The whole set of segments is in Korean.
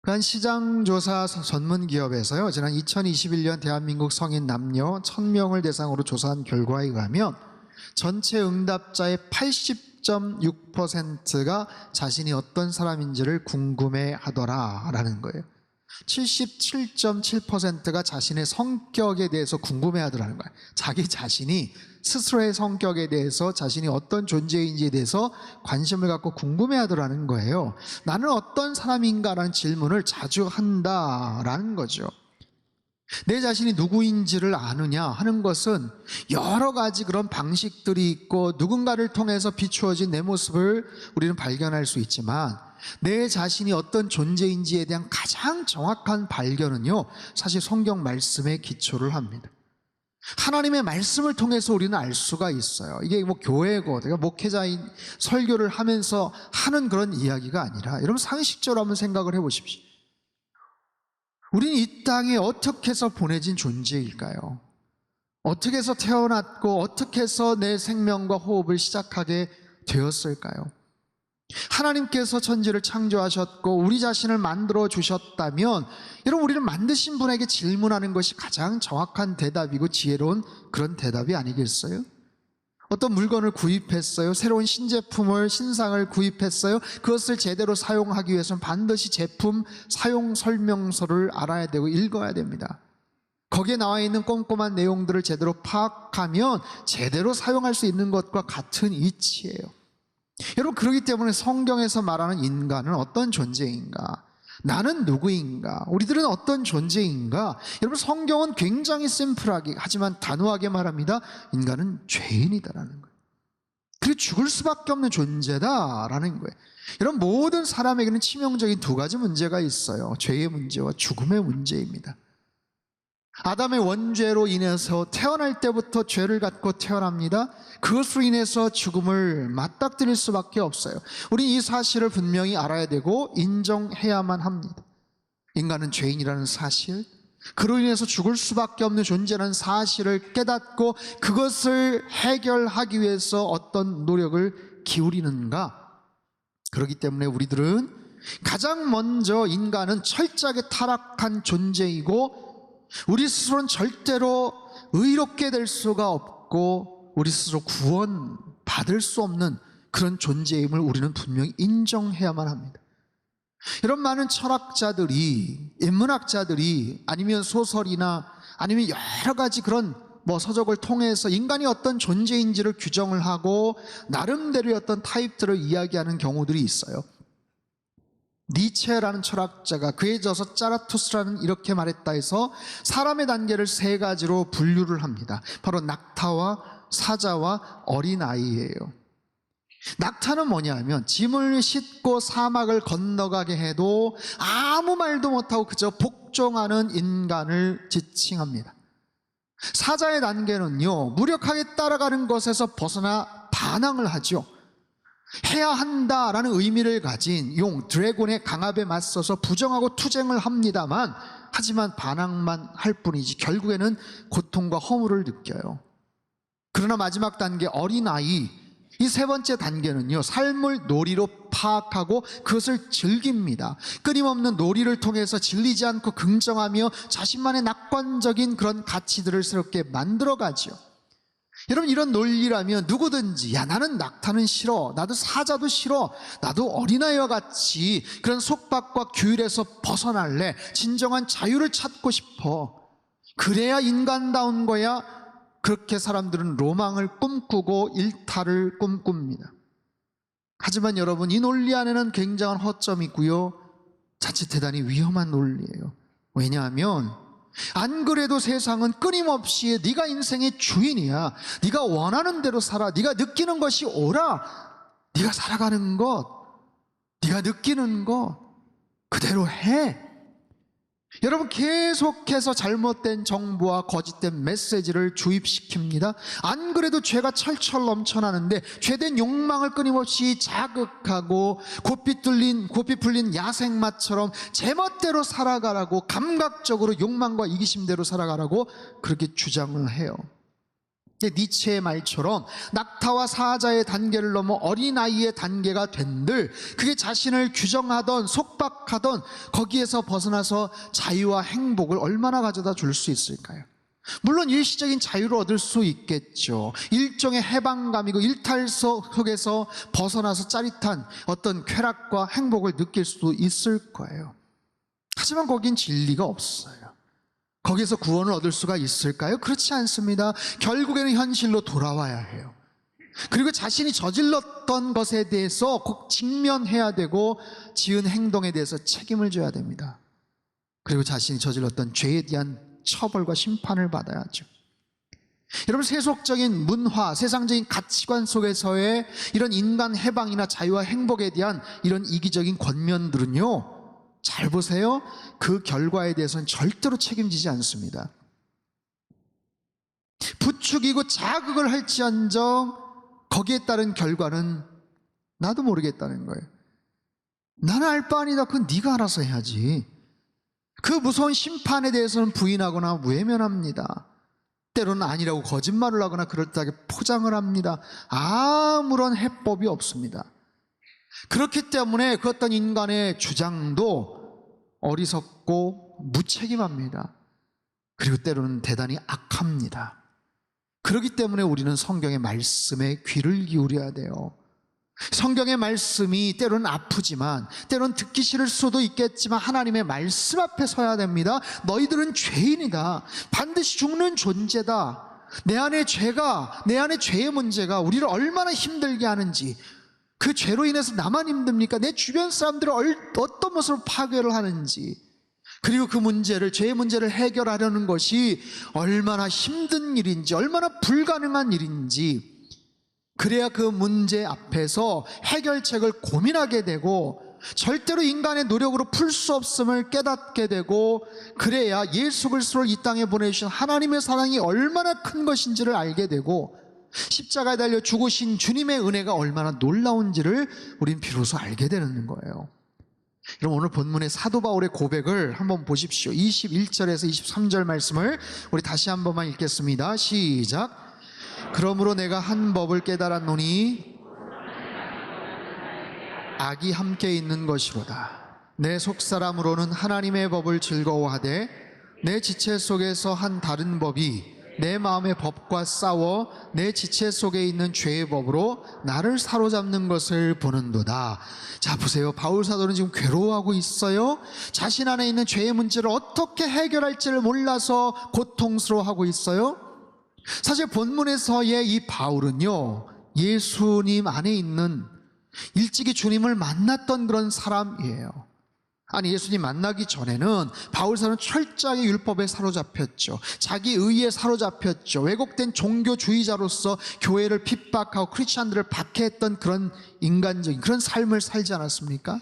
한 시장조사 전문기업에서요, 지난 2021년 대한민국 성인 남녀 1000명을 대상으로 조사한 결과에 의하면 전체 응답자의 80.6%가 자신이 어떤 사람인지를 궁금해하더라라는 거예요. 77.7%가 자신의 성격에 대해서 궁금해하더라는 거예요. 자기 자신이 스스로의 성격에 대해서 자신이 어떤 존재인지에 대해서 관심을 갖고 궁금해하더라는 거예요. 나는 어떤 사람인가라는 질문을 자주 한다라는 거죠. 내 자신이 누구인지를 아느냐 하는 것은 여러 가지 그런 방식들이 있고 누군가를 통해서 비추어진 내 모습을 우리는 발견할 수 있지만, 내 자신이 어떤 존재인지에 대한 가장 정확한 발견은요, 사실 성경 말씀에 기초를 합니다. 하나님의 말씀을 통해서 우리는 알 수가 있어요. 이게 뭐 교회고 내가 목회자인 설교를 하면서 하는 그런 이야기가 아니라, 여러분 상식적으로 한번 생각을 해보십시오. 우리는 이 땅에 어떻게 해서 보내진 존재일까요? 어떻게 해서 태어났고 어떻게 해서 내 생명과 호흡을 시작하게 되었을까요? 하나님께서 천지를 창조하셨고 우리 자신을 만들어 주셨다면, 여러분 우리를 만드신 분에게 질문하는 것이 가장 정확한 대답이고 지혜로운 그런 대답이 아니겠어요? 어떤 물건을 구입했어요. 새로운 신제품을, 신상을 구입했어요. 그것을 제대로 사용하기 위해서는 반드시 제품 사용 설명서를 알아야 되고 읽어야 됩니다. 거기에 나와 있는 꼼꼼한 내용들을 제대로 파악하면 제대로 사용할 수 있는 것과 같은 이치예요. 여러분, 그렇기 때문에 성경에서 말하는 인간은 어떤 존재인가? 나는 누구인가? 우리들은 어떤 존재인가? 여러분, 성경은 굉장히 심플하게 하지만 단호하게 말합니다. 인간은 죄인이다라는 거예요. 그리고 죽을 수밖에 없는 존재다라는 거예요. 여러분, 모든 사람에게는 치명적인 두 가지 문제가 있어요. 죄의 문제와 죽음의 문제입니다. 아담의 원죄로 인해서 태어날 때부터 죄를 갖고 태어납니다. 그것으로 인해서 죽음을 맞닥뜨릴 수밖에 없어요. 우리 이 사실을 분명히 알아야 되고 인정해야만 합니다. 인간은 죄인이라는 사실, 그로 인해서 죽을 수밖에 없는 존재라는 사실을 깨닫고 그것을 해결하기 위해서 어떤 노력을 기울이는가? 그렇기 때문에 우리들은 가장 먼저 인간은 철저하게 타락한 존재이고, 우리 스스로는 절대로 의롭게 될 수가 없고 우리 스스로 구원받을 수 없는 그런 존재임을 우리는 분명히 인정해야만 합니다. 이런 많은 철학자들이, 인문학자들이, 아니면 소설이나 아니면 여러 가지 그런 서적을 통해서 인간이 어떤 존재인지를 규정을 하고 나름대로의 어떤 타입들을 이야기하는 경우들이 있어요. 니체라는 철학자가 그에 져서 짜라투스라는 이렇게 말했다 해서 사람의 단계를 세 가지로 분류를 합니다. 바로 낙타와 사자와 어린아이예요. 낙타는 뭐냐면 짐을 싣고 사막을 건너가게 해도 아무 말도 못하고 그저 복종하는 인간을 지칭합니다. 사자의 단계는요, 무력하게 따라가는 것에서 벗어나 반항을 하죠. 해야 한다라는 의미를 가진 용, 드래곤의 강압에 맞서서 부정하고 투쟁을 합니다만, 하지만 반항만 할 뿐이지 결국에는 고통과 허물을 느껴요. 그러나 마지막 단계 어린아이, 이 세 번째 단계는요, 삶을 놀이로 파악하고 그것을 즐깁니다. 끊임없는 놀이를 통해서 질리지 않고 긍정하며 자신만의 낙관적인 그런 가치들을 새롭게 만들어가죠. 여러분, 이런 논리라면 누구든지, 야, 나는 낙타는 싫어, 나도 사자도 싫어, 나도 어린아이와 같이 그런 속박과 규율에서 벗어날래, 진정한 자유를 찾고 싶어, 그래야 인간다운 거야, 그렇게 사람들은 로망을 꿈꾸고 일탈을 꿈꿉니다. 하지만 여러분, 이 논리 안에는 굉장한 허점이 있고요, 자칫 대단히 위험한 논리예요. 왜냐하면 안 그래도 세상은 끊임없이 네가 인생의 주인이야, 네가 원하는 대로 살아, 네가 느끼는 것이 옳아, 네가 살아가는 것, 네가 느끼는 것 그대로 해. 여러분, 계속해서 잘못된 정보와 거짓된 메시지를 주입시킵니다. 안 그래도 죄가 철철 넘쳐나는데 죄된 욕망을 끊임없이 자극하고 고삐 풀린 야생마처럼 제멋대로 살아가라고, 감각적으로 욕망과 이기심대로 살아가라고 그렇게 주장을 해요. 니체의 말처럼 낙타와 사자의 단계를 넘어 어린아이의 단계가 된들, 그게 자신을 규정하던 속박하던 거기에서 벗어나서 자유와 행복을 얼마나 가져다 줄 수 있을까요? 물론 일시적인 자유를 얻을 수 있겠죠. 일종의 해방감이고 일탈 속에서 벗어나서 짜릿한 어떤 쾌락과 행복을 느낄 수도 있을 거예요. 하지만 거긴 진리가 없어요. 거기서 구원을 얻을 수가 있을까요? 그렇지 않습니다. 결국에는 현실로 돌아와야 해요. 그리고 자신이 저질렀던 것에 대해서 꼭 직면해야 되고 지은 행동에 대해서 책임을 져야 됩니다. 그리고 자신이 저질렀던 죄에 대한 처벌과 심판을 받아야죠. 여러분, 세속적인 문화, 세상적인 가치관 속에서의 이런 인간 해방이나 자유와 행복에 대한 이런 이기적인 권면들은요, 잘 보세요. 그 결과에 대해서는 절대로 책임지지 않습니다. 부추기고 자극을 할지언정 거기에 따른 결과는 나도 모르겠다는 거예요. 나는 알 바 아니다. 그건 네가 알아서 해야지. 그 무서운 심판에 대해서는 부인하거나 외면합니다. 때로는 아니라고 거짓말을 하거나 그럴듯하게 포장을 합니다. 아무런 해법이 없습니다. 그렇기 때문에 그 어떤 인간의 주장도 어리석고 무책임합니다. 그리고 때로는 대단히 악합니다. 그렇기 때문에 우리는 성경의 말씀에 귀를 기울여야 돼요. 성경의 말씀이 때로는 아프지만, 때로는 듣기 싫을 수도 있겠지만 하나님의 말씀 앞에 서야 됩니다. 너희들은 죄인이다. 반드시 죽는 존재다. 내 안에 죄의 문제가 우리를 얼마나 힘들게 하는지, 그 죄로 인해서 나만 힘듭니까? 내 주변 사람들을 어떤 모습으로 파괴를 하는지, 그리고 그 문제를, 죄의 문제를 해결하려는 것이 얼마나 힘든 일인지, 얼마나 불가능한 일인지, 그래야 그 문제 앞에서 해결책을 고민하게 되고 절대로 인간의 노력으로 풀 수 없음을 깨닫게 되고, 그래야 예수 그리스도를 이 땅에 보내주신 하나님의 사랑이 얼마나 큰 것인지를 알게 되고, 십자가에 달려 죽으신 주님의 은혜가 얼마나 놀라운지를 우린 비로소 알게 되는 거예요. 여러분, 오늘 본문의 사도 바울의 고백을 한번 보십시오. 21절에서 23절 말씀을 우리 다시 한 번만 읽겠습니다. 시작. 그러므로 내가 한 법을 깨달았노니 악이 함께 있는 것이로다. 내 속사람으로는 하나님의 법을 즐거워하되 내 지체 속에서 한 다른 법이 내 마음의 법과 싸워 내 지체 속에 있는 죄의 법으로 나를 사로잡는 것을 보는도다. 자, 보세요. 바울 사도는 지금 괴로워하고 있어요. 자신 안에 있는 죄의 문제를 어떻게 해결할지를 몰라서 고통스러워하고 있어요. 사실 본문에서의 이 바울은요, 예수님 안에 있는 일찍이 주님을 만났던 그런 사람이에요. 아니, 예수님 만나기 전에는 바울 사도는 철저하게 율법에 사로잡혔죠. 자기 의에 사로잡혔죠. 왜곡된 종교주의자로서 교회를 핍박하고 크리스찬들을 박해했던 그런 인간적인 그런 삶을 살지 않았습니까?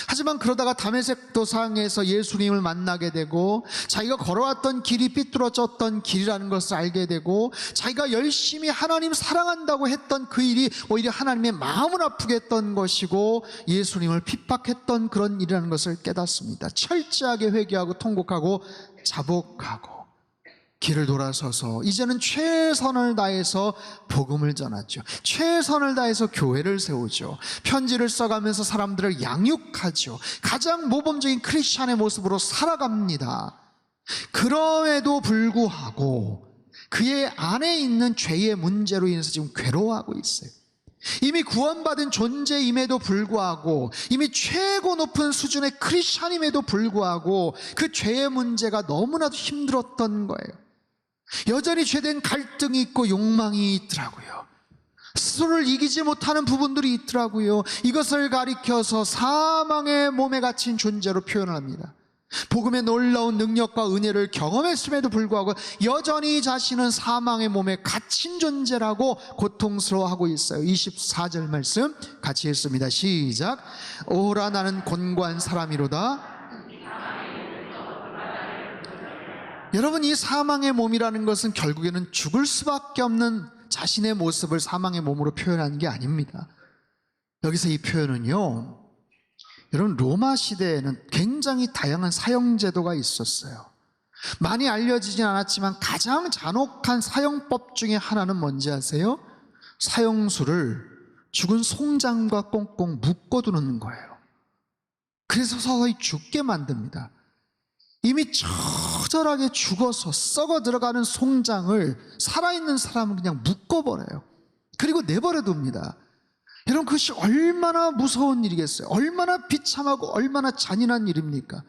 하지만 그러다가 다메섹 도상에서 예수님을 만나게 되고, 자기가 걸어왔던 길이 삐뚤어졌던 길이라는 것을 알게 되고, 자기가 열심히 하나님 사랑한다고 했던 그 일이 오히려 하나님의 마음을 아프게 했던 것이고 예수님을 핍박했던 그런 일이라는 것을 깨닫습니다. 철저하게 회개하고 통곡하고 자복하고 길을 돌아서서 이제는 최선을 다해서 복음을 전하죠. 최선을 다해서 교회를 세우죠. 편지를 써가면서 사람들을 양육하죠. 가장 모범적인 크리스찬의 모습으로 살아갑니다. 그럼에도 불구하고 그의 안에 있는 죄의 문제로 인해서 지금 괴로워하고 있어요. 이미 구원받은 존재임에도 불구하고, 이미 최고 높은 수준의 크리스찬임에도 불구하고 그 죄의 문제가 너무나도 힘들었던 거예요. 여전히 죄된 갈등이 있고 욕망이 있더라고요. 스스로를 이기지 못하는 부분들이 있더라고요. 이것을 가리켜서 사망의 몸에 갇힌 존재로 표현을 합니다. 복음의 놀라운 능력과 은혜를 경험했음에도 불구하고 여전히 자신은 사망의 몸에 갇힌 존재라고 고통스러워하고 있어요. 24절 말씀 같이 읽습니다. 시작. 오라 나는 곤고한 사람이로다. 여러분, 이 사망의 몸이라는 것은 결국에는 죽을 수밖에 없는 자신의 모습을 사망의 몸으로 표현하는 게 아닙니다. 여기서 이 표현은요, 여러분, 로마 시대에는 굉장히 다양한 사형 제도가 있었어요. 많이 알려지진 않았지만 가장 잔혹한 사형법 중에 하나는 뭔지 아세요? 사형수를 죽은 송장과 꽁꽁 묶어두는 거예요. 그래서 서서히 죽게 만듭니다. 이미 처절하게 죽어서 썩어 들어가는 송장을 살아있는 사람은 그냥 묶어버려요. 그리고 내버려둡니다. 여러분, 그것이 얼마나 무서운 일이겠어요? 얼마나 비참하고 얼마나 잔인한 일입니까?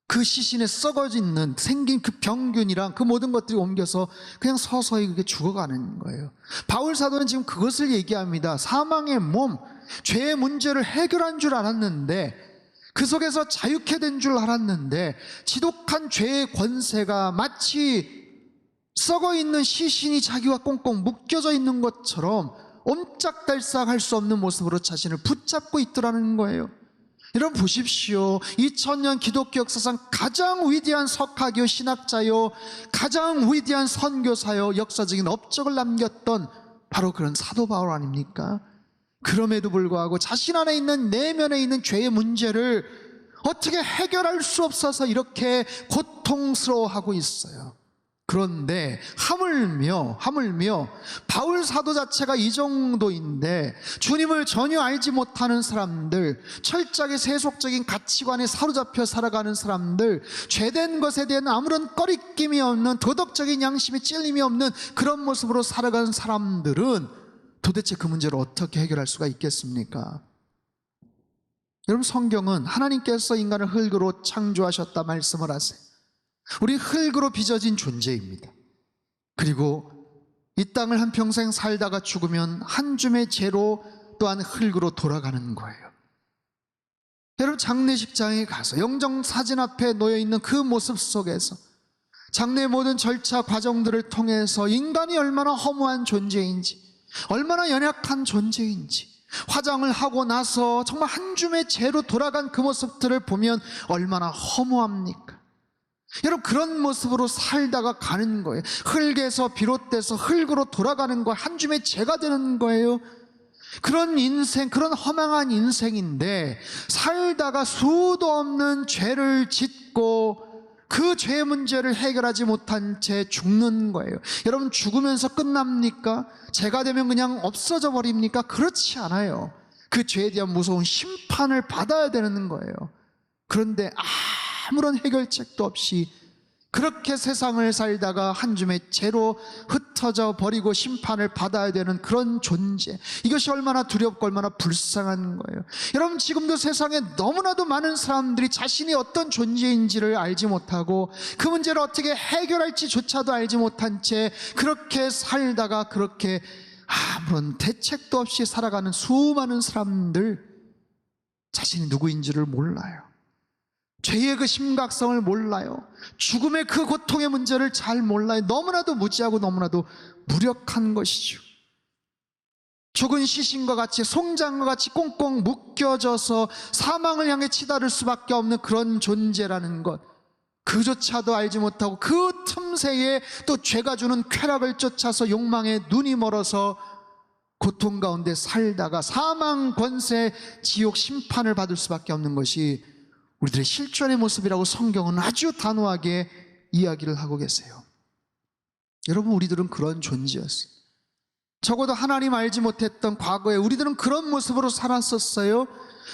그 시신에 썩어지는 생긴 그 병균이랑 그 모든 것들이 옮겨서 그냥 서서히 그게 죽어가는 거예요. 바울 사도는 지금 그것을 얘기합니다. 사망의 몸, 죄의 문제를 해결한 줄 알았는데, 그 속에서 자유케 된 줄 알았는데, 지독한 죄의 권세가 마치 썩어있는 시신이 자기와 꽁꽁 묶여져 있는 것처럼 옴짝달싹할 수 없는 모습으로 자신을 붙잡고 있더라는 거예요. 여러분 보십시오. 2000년 기독교 역사상 가장 위대한 석학이요 신학자요, 가장 위대한 선교사요, 역사적인 업적을 남겼던 바로 그런 사도 바울 아닙니까? 그럼에도 불구하고 자신 안에 있는 내면에 있는 죄의 문제를 어떻게 해결할 수 없어서 이렇게 고통스러워하고 있어요. 그런데 하물며 바울 사도 자체가 이 정도인데 주님을 전혀 알지 못하는 사람들, 철저하게 세속적인 가치관에 사로잡혀 살아가는 사람들, 죄된 것에 대한 아무런 꺼리낌이 없는, 도덕적인 양심에 찔림이 없는 그런 모습으로 살아가는 사람들은 도대체 그 문제를 어떻게 해결할 수가 있겠습니까? 여러분, 성경은 하나님께서 인간을 흙으로 창조하셨다 말씀을 하세요. 우리 흙으로 빚어진 존재입니다. 그리고 이 땅을 한평생 살다가 죽으면 한 줌의 재로 또한 흙으로 돌아가는 거예요. 여러분, 장례식장에 가서 영정사진 앞에 놓여있는 그 모습 속에서 장례의 모든 절차 과정들을 통해서 인간이 얼마나 허무한 존재인지, 얼마나 연약한 존재인지, 화장을 하고 나서 정말 한 줌의 재로 돌아간 그 모습들을 보면 얼마나 허무합니까? 여러분, 그런 모습으로 살다가 가는 거예요. 흙에서 비롯돼서 흙으로 돌아가는 거, 한 줌의 재가 되는 거예요. 그런 인생, 그런 허망한 인생인데 살다가 수도 없는 죄를 짓고 그 죄의 문제를 해결하지 못한 채 죽는 거예요. 여러분, 죽으면서 끝납니까? 죄가 되면 그냥 없어져 버립니까? 그렇지 않아요. 그 죄에 대한 무서운 심판을 받아야 되는 거예요. 그런데 아무런 해결책도 없이 그렇게 세상을 살다가 한 줌의 재로 흩어져 버리고 심판을 받아야 되는 그런 존재, 이것이 얼마나 두렵고 얼마나 불쌍한 거예요. 여러분, 지금도 세상에 너무나도 많은 사람들이 자신이 어떤 존재인지를 알지 못하고 그 문제를 어떻게 해결할지조차도 알지 못한 채 그렇게 살다가 그렇게 아무런 대책도 없이 살아가는 수많은 사람들, 자신이 누구인지를 몰라요. 죄의 그 심각성을 몰라요. 죽음의 그 고통의 문제를 잘 몰라요. 너무나도 무지하고 너무나도 무력한 것이죠. 죽은 시신과 같이, 송장과 같이 꽁꽁 묶여져서 사망을 향해 치달을 수밖에 없는 그런 존재라는 것, 그조차도 알지 못하고 그 틈새에 또 죄가 주는 쾌락을 쫓아서 욕망에 눈이 멀어서 고통 가운데 살다가 사망 권세, 지옥 심판을 받을 수밖에 없는 것이 우리들의 실존의 모습이라고 성경은 아주 단호하게 이야기를 하고 계세요. 여러분, 우리들은 그런 존재였어요. 적어도 하나님 알지 못했던 과거에 우리들은 그런 모습으로 살았었어요.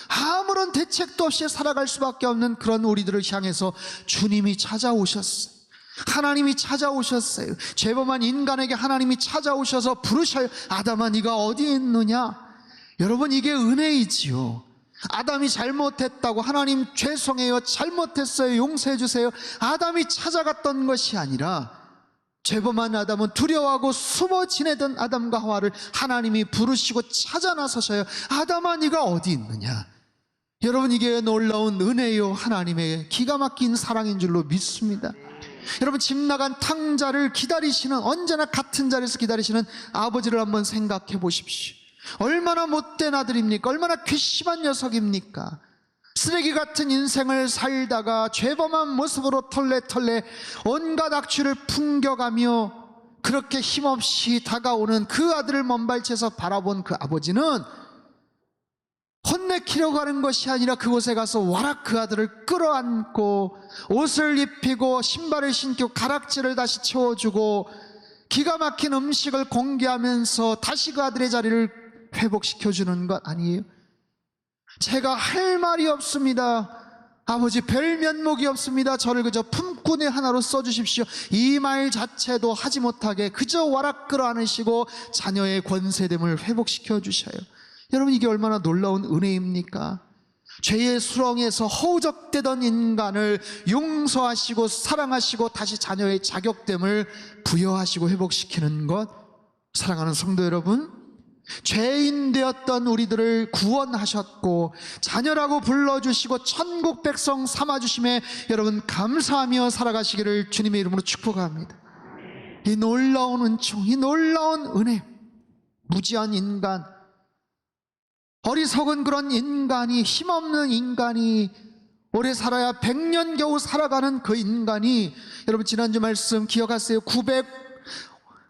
아무런 대책도 없이 살아갈 수밖에 없는 그런 우리들을 향해서 주님이 찾아오셨어요. 하나님이 찾아오셨어요. 죄범한 인간에게 하나님이 찾아오셔서 부르셔요. 아담아, 네가 어디에 있느냐? 여러분, 이게 은혜이지요. 아담이 잘못했다고 하나님 죄송해요, 잘못했어요, 용서해 주세요, 아담이 찾아갔던 것이 아니라 죄범한 아담은 두려워하고 숨어 지내던 아담과 하와를 하나님이 부르시고 찾아 나서셔요. 아담아, 네가 어디 있느냐? 여러분, 이게 놀라운 은혜요, 하나님의 기가 막힌 사랑인 줄로 믿습니다. 여러분, 집 나간 탕자를 기다리시는, 언제나 같은 자리에서 기다리시는 아버지를 한번 생각해 보십시오. 얼마나 못된 아들입니까? 얼마나 괘씸한 녀석입니까? 쓰레기 같은 인생을 살다가 죄범한 모습으로 털레털레 온갖 악취를 풍겨가며 그렇게 힘없이 다가오는 그 아들을 먼발치에서 바라본 그 아버지는 혼내키려고 하는 것이 아니라 그곳에 가서 와락 그 아들을 끌어안고 옷을 입히고 신발을 신고 가락지를 다시 채워주고 기가 막힌 음식을 공개하면서 다시 그 아들의 자리를 회복시켜주는 것 아니에요? 제가 할 말이 없습니다. 아버지, 별 면목이 없습니다. 저를 그저 품꾼의 하나로 써주십시오. 이 말 자체도 하지 못하게 그저 와락 끌어안으시고 자녀의 권세됨을 회복시켜 주셔요. 여러분, 이게 얼마나 놀라운 은혜입니까? 죄의 수렁에서 허우적대던 인간을 용서하시고 사랑하시고 다시 자녀의 자격됨을 부여하시고 회복시키는 것. 사랑하는 성도 여러분, 죄인 되었던 우리들을 구원하셨고 자녀라고 불러주시고 천국 백성 삼아주심에 여러분 감사하며 살아가시기를 주님의 이름으로 축복합니다. 이 놀라운 은총, 이 놀라운 은혜, 무지한 인간, 어리석은 그런 인간이, 힘없는 인간이, 오래 살아야 100년 겨우 살아가는 그 인간이, 여러분 지난주 말씀 기억하세요?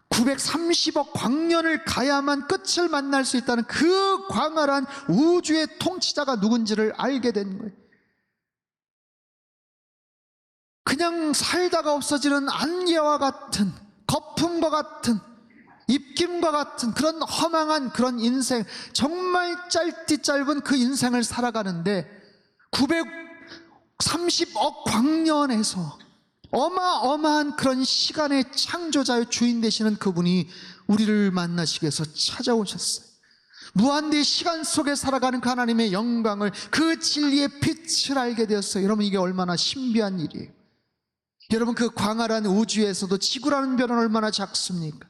930억 광년을 가야만 끝을 만날 수 있다는 그 광활한 우주의 통치자가 누군지를 알게 된 거예요. 그냥 살다가 없어지는 안개와 같은, 거품과 같은, 입김과 같은 그런 허망한 그런 인생, 정말 짧디 짧은 그 인생을 살아가는데 930억 광년에서 어마어마한 그런 시간의 창조자의 주인 되시는 그분이 우리를 만나시기 위해서 찾아오셨어요. 무한대의 시간 속에 살아가는 그 하나님의 영광을, 그 진리의 빛을 알게 되었어요. 여러분, 이게 얼마나 신비한 일이에요. 여러분, 그 광활한 우주에서도 지구라는 별은 얼마나 작습니까?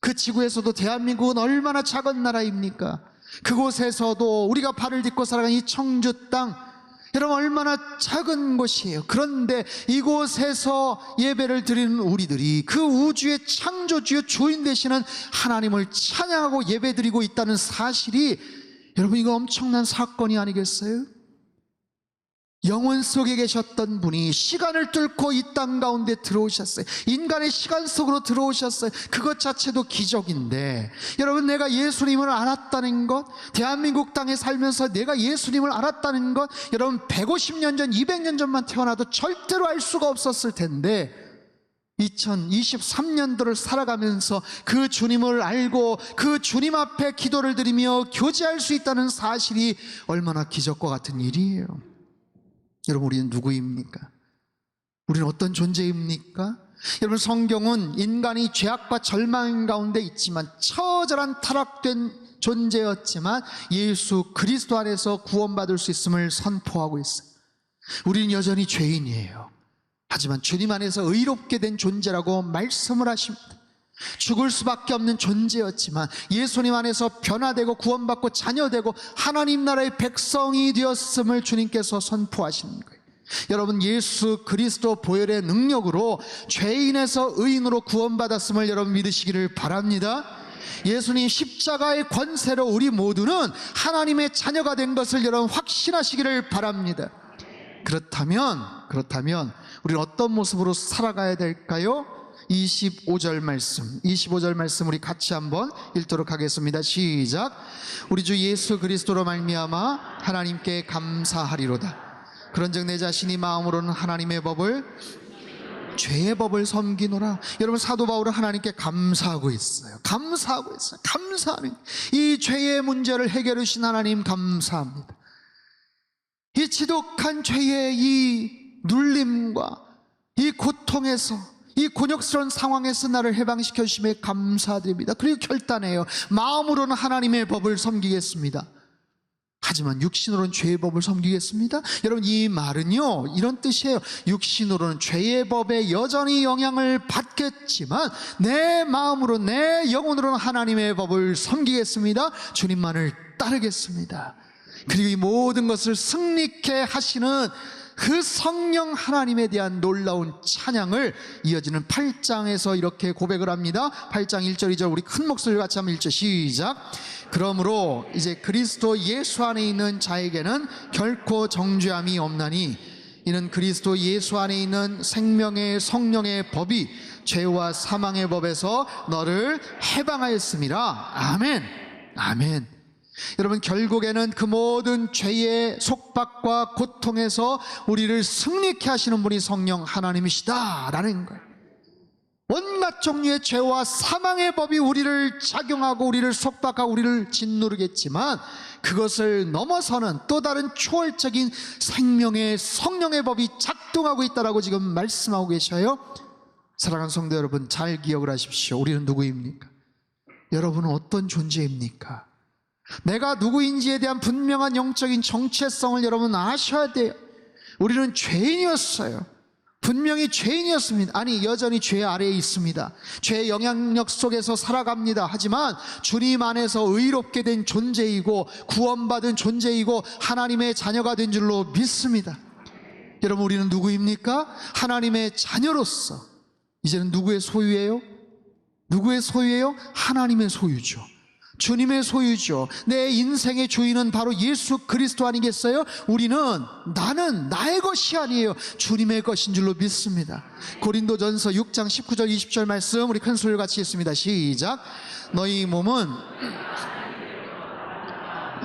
그 지구에서도 대한민국은 얼마나 작은 나라입니까? 그곳에서도 우리가 발을 딛고 살아가는 이 청주 땅, 여러분 얼마나 작은 곳이에요. 그런데 이곳에서 예배를 드리는 우리들이 그 우주의 창조주의 주인 되시는 하나님을 찬양하고 예배드리고 있다는 사실이, 여러분 이거 엄청난 사건이 아니겠어요? 영혼 속에 계셨던 분이 시간을 뚫고 이 땅 가운데 들어오셨어요. 인간의 시간 속으로 들어오셨어요. 그것 자체도 기적인데, 여러분 내가 예수님을 알았다는 것, 대한민국 땅에 살면서 내가 예수님을 알았다는 것, 여러분 150년 전, 200년 전만 태어나도 절대로 알 수가 없었을 텐데 2023년도를 살아가면서 그 주님을 알고 그 주님 앞에 기도를 드리며 교제할 수 있다는 사실이 얼마나 기적과 같은 일이에요. 여러분, 우리는 누구입니까? 우리는 어떤 존재입니까? 여러분, 성경은 인간이 죄악과 절망 가운데 있지만 처절한 타락된 존재였지만 예수 그리스도 안에서 구원받을 수 있음을 선포하고 있어요. 우리는 여전히 죄인이에요. 하지만 주님 안에서 의롭게 된 존재라고 말씀을 하십니다. 죽을 수밖에 없는 존재였지만 예수님 안에서 변화되고 구원받고 자녀되고 하나님 나라의 백성이 되었음을 주님께서 선포하시는 거예요. 여러분, 예수 그리스도 보혈의 능력으로 죄인에서 의인으로 구원받았음을 여러분 믿으시기를 바랍니다. 예수님 십자가의 권세로 우리 모두는 하나님의 자녀가 된 것을 여러분 확신하시기를 바랍니다. 그렇다면 우리는 어떤 모습으로 살아가야 될까요? 25절 말씀 우리 같이 한번 읽도록 하겠습니다. 시작. 우리 주 예수 그리스도로 말미암아 하나님께 감사하리로다. 그런즉 내 자신이 마음으로는 하나님의 법을, 죄의 법을 섬기노라. 여러분, 사도 바울은 하나님께 감사하고 있어요. 감사합니다. 이 죄의 문제를 해결해 주신 하나님 감사합니다. 이 지독한 죄의 이 눌림과 이 고통에서, 이 곤욕스러운 상황에서 나를 해방시켜 주심에 감사드립니다. 그리고 결단해요. 마음으로는 하나님의 법을 섬기겠습니다. 하지만 육신으로는 죄의 법을 섬기겠습니다. 여러분, 이 말은요 이런 뜻이에요. 육신으로는 죄의 법에 여전히 영향을 받겠지만 내 마음으로, 내 영혼으로는 하나님의 법을 섬기겠습니다. 주님만을 따르겠습니다. 그리고 이 모든 것을 승리케 하시는 그 성령 하나님에 대한 놀라운 찬양을 이어지는 8장에서 이렇게 고백을 합니다. 8장 1절 2절 우리 큰 목소리로 같이 한번 읽죠. 시작. 그러므로 이제 그리스도 예수 안에 있는 자에게는 결코 정죄함이 없나니 이는 그리스도 예수 안에 있는 생명의 성령의 법이 죄와 사망의 법에서 너를 해방하였습니다. 아멘. 여러분, 결국에는 그 모든 죄의 속박과 고통에서 우리를 승리케 하시는 분이 성령 하나님이시다라는 거예요. 온갖 종류의 죄와 사망의 법이 우리를 작용하고 우리를 속박하고 우리를 짓누르겠지만 그것을 넘어서는 또 다른 초월적인 생명의 성령의 법이 작동하고 있다라고 지금 말씀하고 계셔요. 사랑하는 성도 여러분, 잘 기억을 하십시오. 우리는 누구입니까? 여러분은 어떤 존재입니까? 내가 누구인지에 대한 분명한 영적인 정체성을 여러분 아셔야 돼요. 우리는 죄인이었어요. 분명히 죄인이었습니다. 아니, 여전히 죄 아래에 있습니다. 죄의 영향력 속에서 살아갑니다. 하지만 주님 안에서 의롭게 된 존재이고 구원받은 존재이고 하나님의 자녀가 된 줄로 믿습니다. 여러분, 우리는 누구입니까? 하나님의 자녀로서 이제는 누구의 소유예요? 누구의 소유예요? 하나님의 소유죠. 주님의 소유죠. 내 인생의 주인은 바로 예수 그리스도 아니겠어요? 나는 나의 것이 아니에요. 주님의 것인 줄로 믿습니다. 고린도전서 6장 19절 20절 말씀 우리 큰 소리로 같이 읽습니다. 시작. 너희 몸은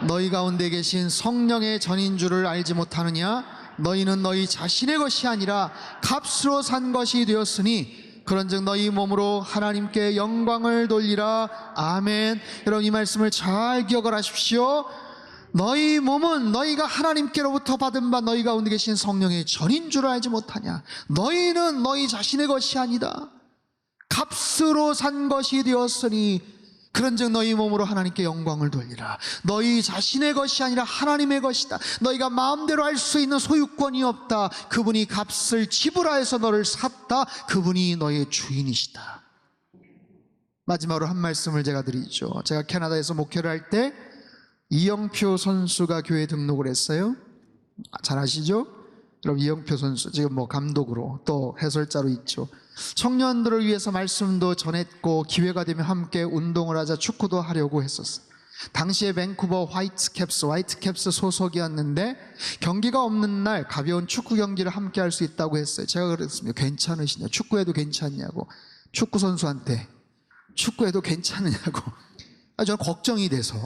너희 가운데 계신 성령의 전인 줄을 알지 못하느냐? 너희는 너희 자신의 것이 아니라 값으로 산 것이 되었으니 그런즉 너희 몸으로 하나님께 영광을 돌리라. 아멘. 여러분, 이 말씀을 잘 기억을 하십시오. 너희 몸은 너희가 하나님께로부터 받은 바 너희 가운데 계신 성령의 전인 줄 알지 못하냐? 너희는 너희 자신의 것이 아니다. 값으로 산 것이 되었으니 그런즉 너희 몸으로 하나님께 영광을 돌리라. 너희 자신의 것이 아니라 하나님의 것이다. 너희가 마음대로 할 수 있는 소유권이 없다. 그분이 값을 지불하여서 너를 샀다. 그분이 너의 주인이시다. 마지막으로 한 말씀을 제가 드리죠. 제가 캐나다에서 목회를 할 때 이영표 선수가 교회에 등록을 했어요. 잘 아시죠? 여러분, 이영표 선수 지금 감독으로 또 해설자로 있죠. 청년들을 위해서 말씀도 전했고 기회가 되면 함께 운동을 하자, 축구도 하려고 했었어요. 당시에 밴쿠버 화이트캡스 소속이었는데 경기가 없는 날 가벼운 축구 경기를 함께 할 수 있다고 했어요. 제가 그랬습니다. 괜찮으시냐? 축구해도 괜찮냐고. 축구 선수한테 축구해도 괜찮으냐고. 저는 걱정이 돼서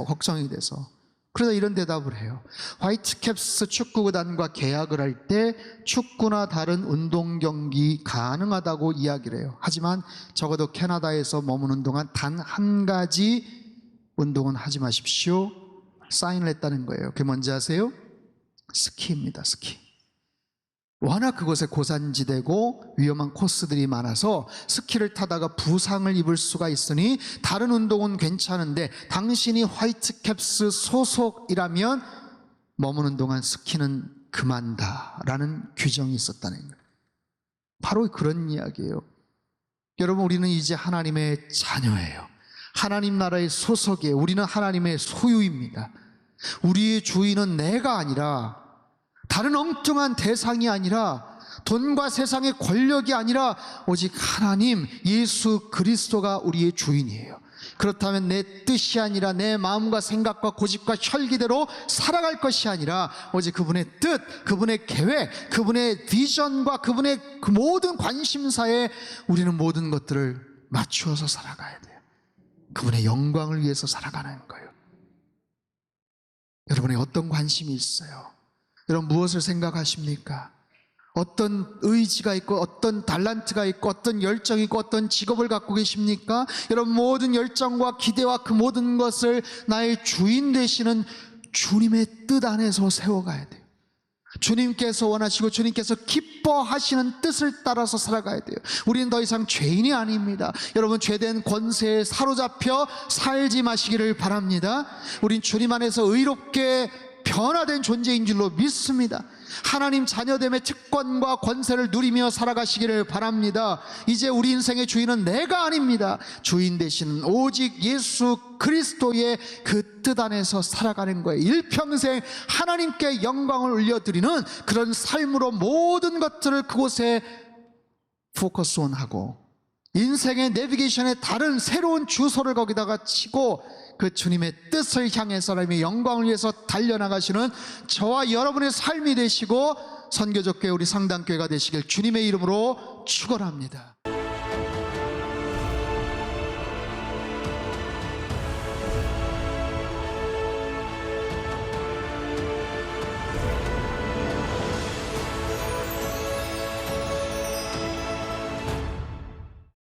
그래서 이런 대답을 해요. 화이트캡스 축구구단과 계약을 할 때 축구나 다른 운동 경기 가능하다고 이야기를 해요. 하지만 적어도 캐나다에서 머무는 동안 단 한 가지 운동은 하지 마십시오. 사인을 했다는 거예요. 그게 뭔지 아세요? 스키입니다. 스키. 워낙 그곳에 고산지대고 위험한 코스들이 많아서 스키를 타다가 부상을 입을 수가 있으니 다른 운동은 괜찮은데 당신이 화이트캡스 소속이라면 머무는 동안 스키는 금한다라는 규정이 있었다는 거예요. 바로 그런 이야기예요. 여러분, 우리는 이제 하나님의 자녀예요. 하나님 나라의 소속이에요. 우리는 하나님의 소유입니다. 우리의 주인은 내가 아니라 다른 엉뚱한 대상이 아니라 돈과 세상의 권력이 아니라 오직 하나님 예수 그리스도가 우리의 주인이에요. 그렇다면 내 뜻이 아니라 내 마음과 생각과 고집과 혈기대로 살아갈 것이 아니라 오직 그분의 뜻, 그분의 계획, 그분의 비전과 그분의 그 모든 관심사에 우리는 모든 것들을 맞추어서 살아가야 돼요. 그분의 영광을 위해서 살아가는 거예요. 여러분의 어떤 관심이 있어요? 여러분, 무엇을 생각하십니까? 어떤 의지가 있고 어떤 달란트가 있고 어떤 열정이 있고 어떤 직업을 갖고 계십니까? 여러분, 모든 열정과 기대와 그 모든 것을 나의 주인 되시는 주님의 뜻 안에서 세워가야 돼요. 주님께서 원하시고 주님께서 기뻐하시는 뜻을 따라서 살아가야 돼요. 우리는 더 이상 죄인이 아닙니다. 여러분, 죄된 권세에 사로잡혀 살지 마시기를 바랍니다. 우린 주님 안에서 의롭게 변화된 존재인 줄로 믿습니다. 하나님 자녀됨의 특권과 권세를 누리며 살아가시기를 바랍니다. 이제 우리 인생의 주인은 내가 아닙니다. 주인 되시는 오직 예수 그리스도의 그 뜻 안에서 살아가는 거예요. 일평생 하나님께 영광을 올려드리는 그런 삶으로 모든 것들을 그곳에 포커스온하고 인생의 내비게이션에 다른 새로운 주소를 거기다가 치고 그 주님의 뜻을 향해서 하나님의 영광을 위해서 달려나가시는 저와 여러분의 삶이 되시고 선교적 교회 우리 상당교회가 되시길 주님의 이름으로 축원합니다.